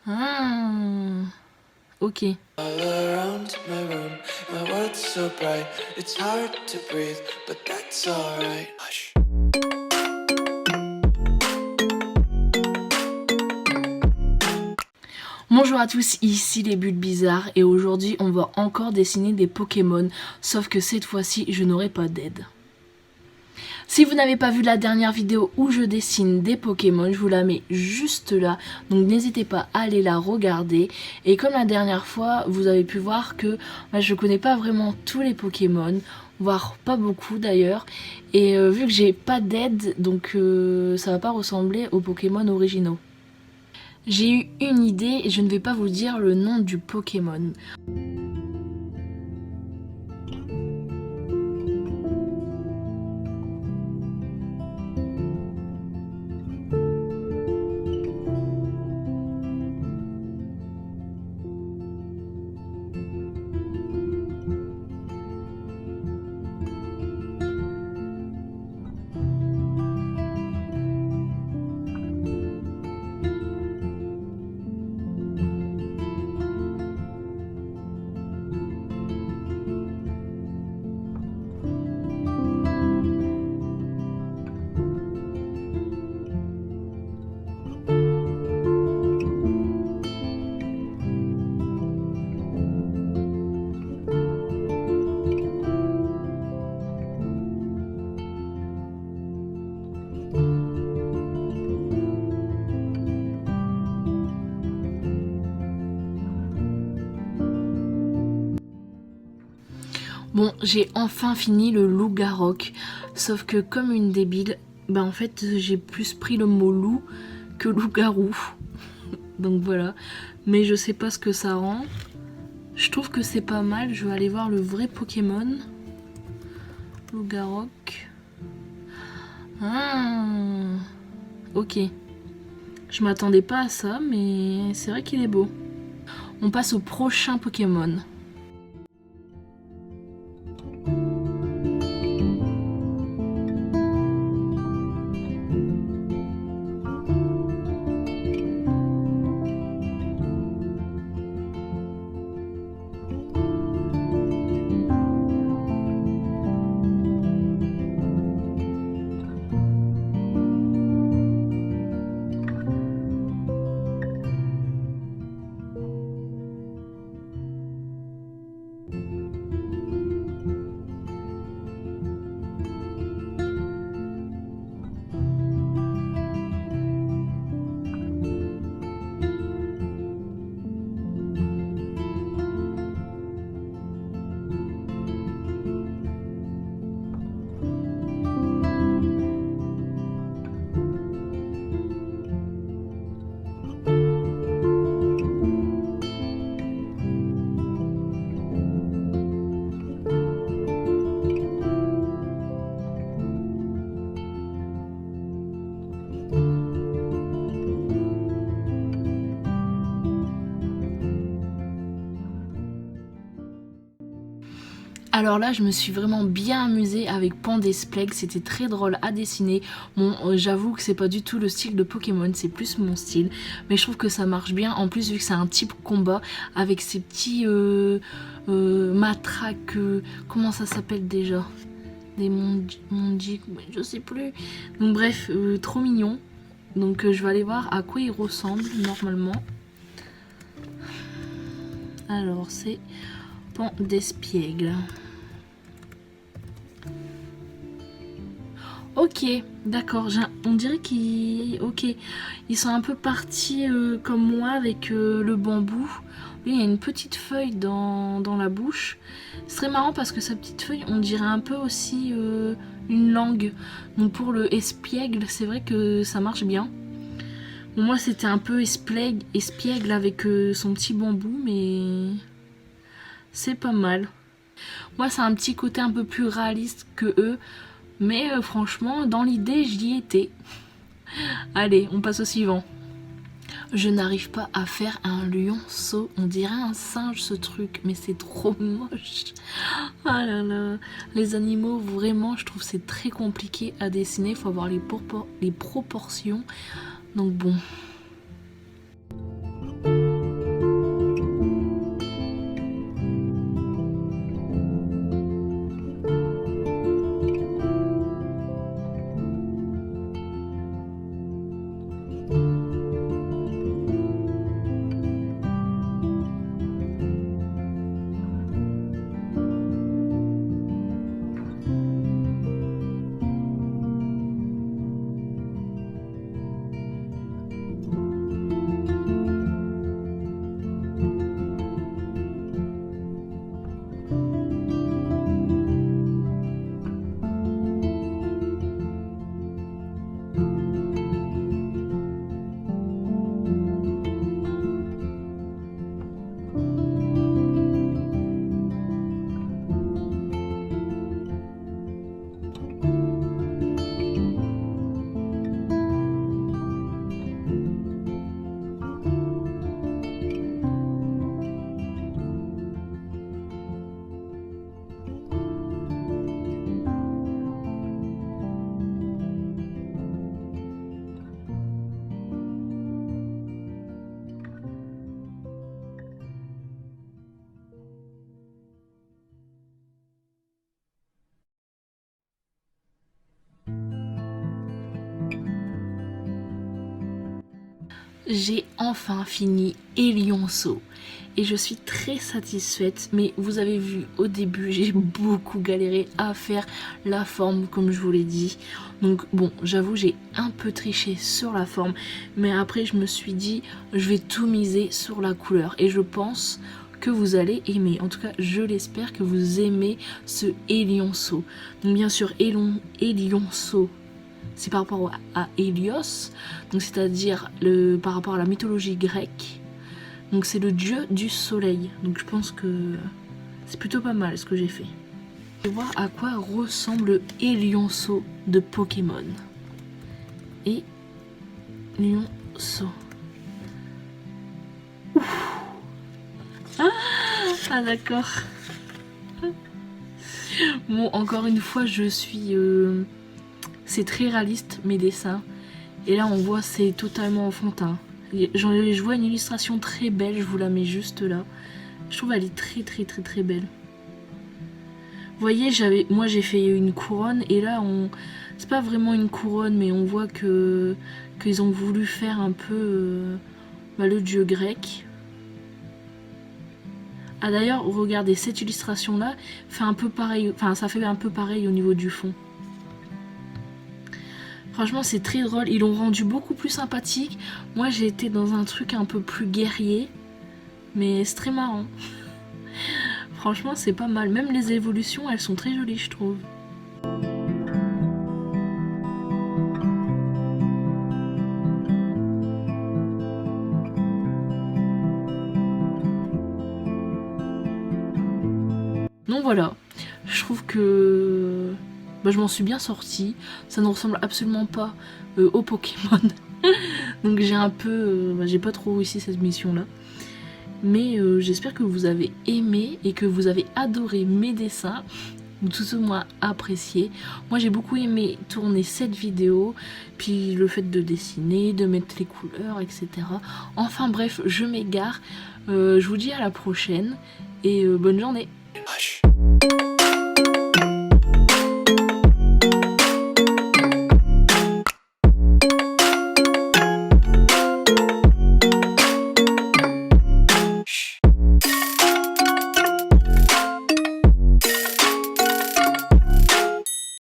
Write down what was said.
Ah, ok. All around my room, my world's so bright, it's hard to breathe, but that's alright. Hush. Bonjour à tous, ici les Bulles Bizarres et aujourd'hui on va encore dessiner des Pokémon, sauf que cette fois-ci je n'aurai pas d'aide. Si vous n'avez pas vu la dernière vidéo où je dessine des Pokémon, je vous la mets juste là, donc n'hésitez pas à aller la regarder. Et comme la dernière fois, vous avez pu voir que je connais pas vraiment tous les Pokémon, voire pas beaucoup d'ailleurs. Et vu que j'ai pas d'aide, donc ça va pas ressembler aux Pokémon originaux. J'ai eu une idée et je ne vais pas vous dire le nom du Pokémon. Bon, j'ai enfin fini le loup-garok, sauf que comme une débile, en fait j'ai plus pris le mot loup que loup-garou. Donc voilà, mais je sais pas ce que ça rend. Je trouve que c'est pas mal, je vais aller voir le vrai Pokémon. Loup-garok. Ah, ok. Je m'attendais pas à ça, mais c'est vrai qu'il est beau. On passe au prochain Pokémon. Alors là, je me suis vraiment bien amusée avec Pandespleg, c'était très drôle à dessiner. Bon, j'avoue que c'est pas du tout le style de Pokémon, c'est plus mon style, mais je trouve que ça marche bien. En plus, vu que c'est un type combat avec ces petits matraques, comment ça s'appelle déjà? Des Mondiques, je sais plus. Donc bref, trop mignon. Donc je vais aller voir à quoi il ressemble normalement. Alors c'est Pandespleg. Ok, d'accord, on dirait qu'ils ils sont un peu partis comme moi avec le bambou. Lui, il y a une petite feuille dans la bouche. C'est très marrant parce que sa petite feuille, on dirait un peu aussi une langue. Donc pour le espiègle, c'est vrai que ça marche bien. Bon, moi, c'était un peu espiègle avec son petit bambou, mais c'est pas mal. Moi, c'est un petit côté un peu plus réaliste que eux. Mais franchement, dans l'idée, j'y étais. Allez, on passe au suivant. Je n'arrive pas à faire un lionceau. On dirait un singe ce truc, mais c'est trop moche. Ah là là. Les animaux, vraiment, je trouve c'est très compliqué à dessiner. Il faut avoir les proportions. Donc bon. J'ai enfin fini Elionceau et je suis très satisfaite, mais vous avez vu au début j'ai beaucoup galéré à faire la forme comme je vous l'ai dit. Donc bon, j'avoue j'ai un peu triché sur la forme, mais après je me suis dit je vais tout miser sur la couleur et je pense que vous allez aimer. En tout cas je l'espère que vous aimez ce Elionceau. Donc bien sûr Elionceau, c'est par rapport à Hélios, donc c'est-à-dire par rapport à la mythologie grecque. Donc c'est le dieu du soleil. Donc je pense que c'est plutôt pas mal ce que j'ai fait. Je vais voir à quoi ressemble Elionceau de Pokémon. Elionceau. Ah d'accord. Bon, encore une fois, je suis... c'est très réaliste mes dessins. Et là on voit c'est totalement enfantin. Je vois une illustration très belle, je vous la mets juste là. Je trouve elle est très belle. Vous voyez, moi j'ai fait une couronne et là c'est pas vraiment une couronne, mais on voit qu'ils ont voulu faire un peu le dieu grec. Ah d'ailleurs, regardez, cette illustration là fait un peu pareil, enfin ça fait un peu pareil au niveau du fond. Franchement c'est très drôle, ils l'ont rendu beaucoup plus sympathique. Moi j'ai été dans un truc un peu plus guerrier, mais c'est très marrant. Franchement c'est pas mal, même les évolutions elles sont très jolies je trouve. Donc voilà, je trouve que je m'en suis bien sortie. Ça ne ressemble absolument pas au Pokémon. Donc j'ai un peu... j'ai pas trop réussi cette mission là. Mais j'espère que vous avez aimé et que vous avez adoré mes dessins. Ou tout au moins apprécié. Moi j'ai beaucoup aimé tourner cette vidéo. Puis le fait de dessiner, de mettre les couleurs, etc. Enfin bref, je m'égare. Je vous dis à la prochaine. Et bonne journée. Hush.